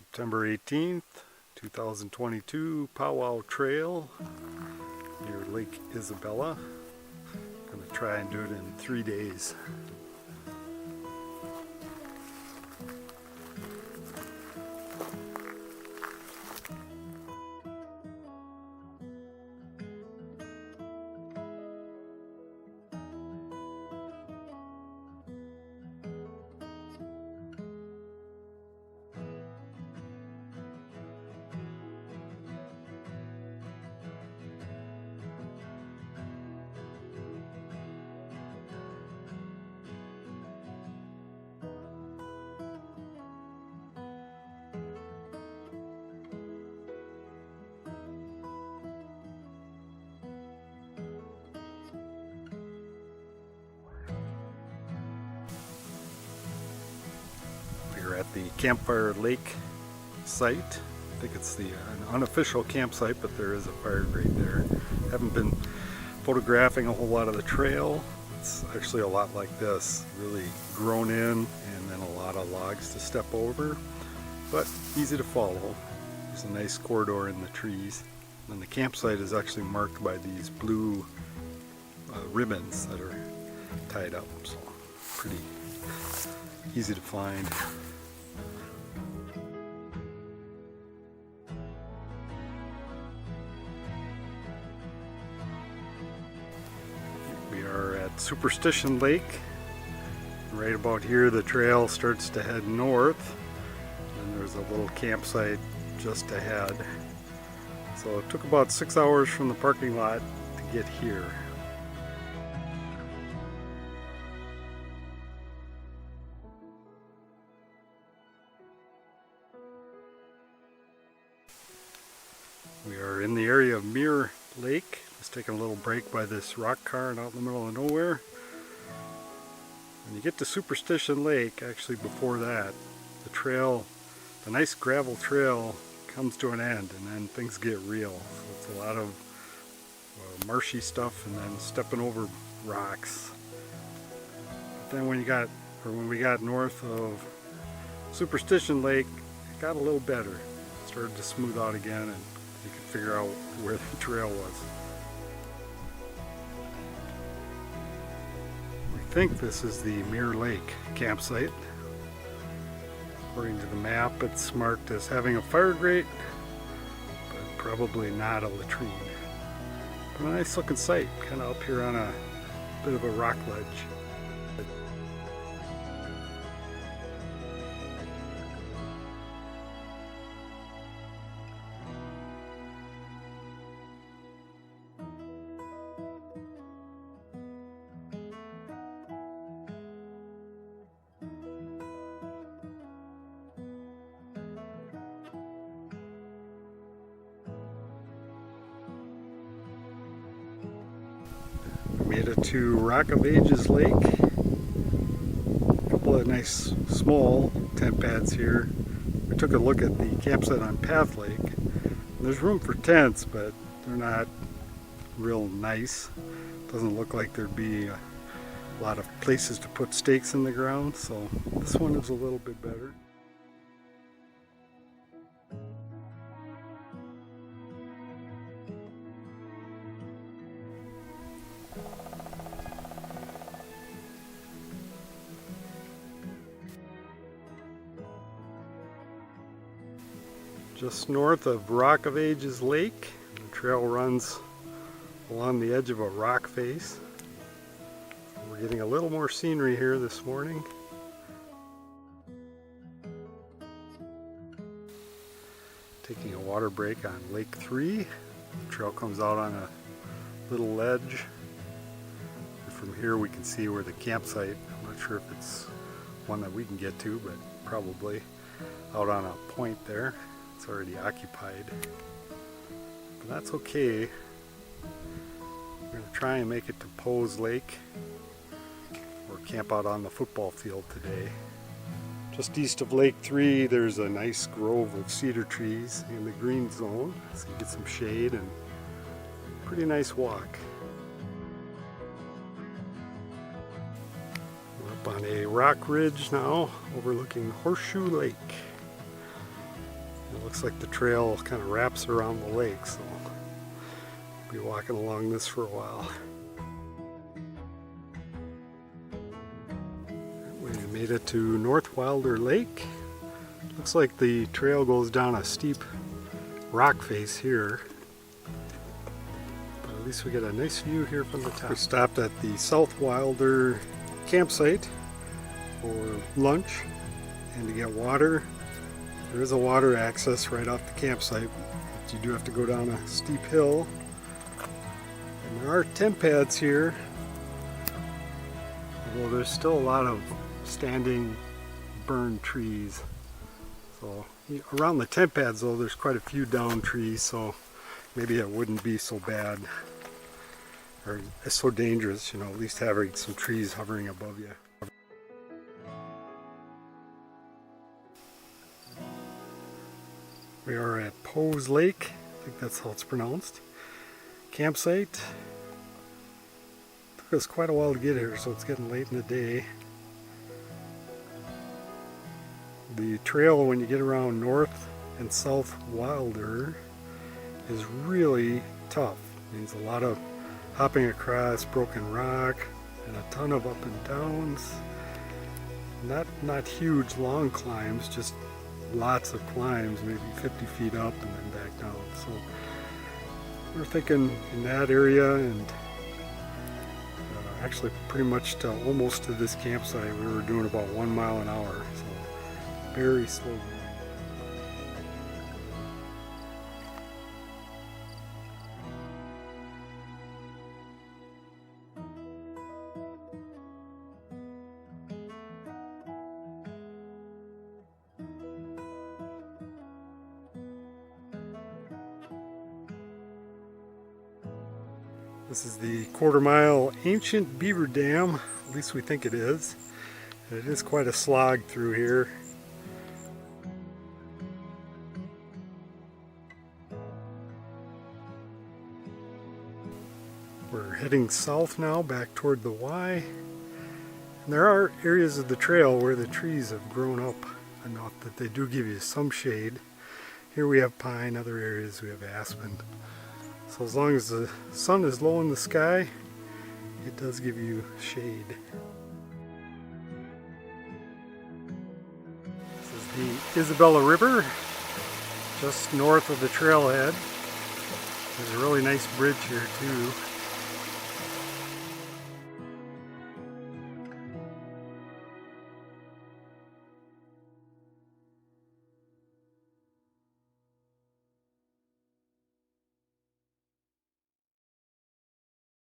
September 18th, 2022, Powwow Trail near Lake Isabella. I'm going to try and do it in 3 days. We're at the Campfire Lake site. I think it's an unofficial campsite, but there is a fire grate there. Haven't been photographing a whole lot of the trail. It's actually a lot like this, really grown in, and then a lot of logs to step over, but easy to follow. There's a nice corridor in the trees. And the campsite is actually marked by these blue ribbons that are tied up, so pretty easy to find. We are at Superstition Lake. Right about here the trail starts to head north, and there's a little campsite just ahead. So it took about 6 hours from the parking lot to get here. We are in the area of Mirror Lake. Just taking a little break by this rock cairn out in the middle of nowhere. When you get to Superstition Lake, actually before that, the trail, the nice gravel trail, comes to an end, and then things get real. So it's a lot of marshy stuff and then stepping over rocks. But then when we got north of Superstition Lake, it got a little better. It started to smooth out again, and you could figure out where the trail was. We think this is the Mirror Lake campsite. According to the map, it's marked as having a fire grate, but probably not a latrine. But a nice looking site, kind of up here on a bit of a rock ledge. Made it to Rock of Ages Lake. A couple of nice small tent pads here. We took a look at the campsite on Path Lake. There's room for tents, but they're not real nice. Doesn't look like there'd be a lot of places to put stakes in the ground, so this one is a little bit better. Just north of Rock of Ages Lake, the trail runs along the edge of a rock face. We're getting a little more scenery here this morning. Taking a water break on Lake 3. The trail comes out on a little ledge. And from here we can see where the campsite, I'm not sure if it's one that we can get to, but probably out on a point there. It's already occupied, but that's okay. We're going to try and make it to Powwow Lake or camp out on the football field today. Just east of Lake 3 there's a nice grove of cedar trees in the green zone, so you get some shade and pretty nice walk. We're up on a rock ridge now overlooking Horseshoe Lake. It looks like the trail kind of wraps around the lake, so I'll be walking along this for a while. We made it to North Wilder Lake. Looks like the trail goes down a steep rock face here. But at least we get a nice view here from the top. We stopped at the South Wilder campsite for lunch and to get water. There is a water access right off the campsite, but you do have to go down a steep hill. And there are tent pads here, although there's still a lot of standing burned trees. So around the tent pads though, there's quite a few down trees, so maybe it wouldn't be so bad or it's so dangerous, you know, at least having some trees hovering above you. We are at Powwow Lake, I think that's how it's pronounced. Campsite. Took us quite a while to get here, so it's getting late in the day. The trail when you get around North and South Wilder is really tough. It means a lot of hopping across broken rock and a ton of up and downs. Not huge long climbs, just lots of climbs, maybe 50 feet up and then back down. So we're thinking in that area, and actually pretty much to almost to this campsite we were doing about 1 mile an hour. So very slow. This is the quarter-mile ancient beaver dam, at least we think it is. It is quite a slog through here. We're heading south now, back toward the Y. And there are areas of the trail where the trees have grown up enough that they do give you some shade. Here we have pine, other areas we have aspen. So as long as the sun is low in the sky, it does give you shade. This is the Isabella River, just north of the trailhead. There's a really nice bridge here too.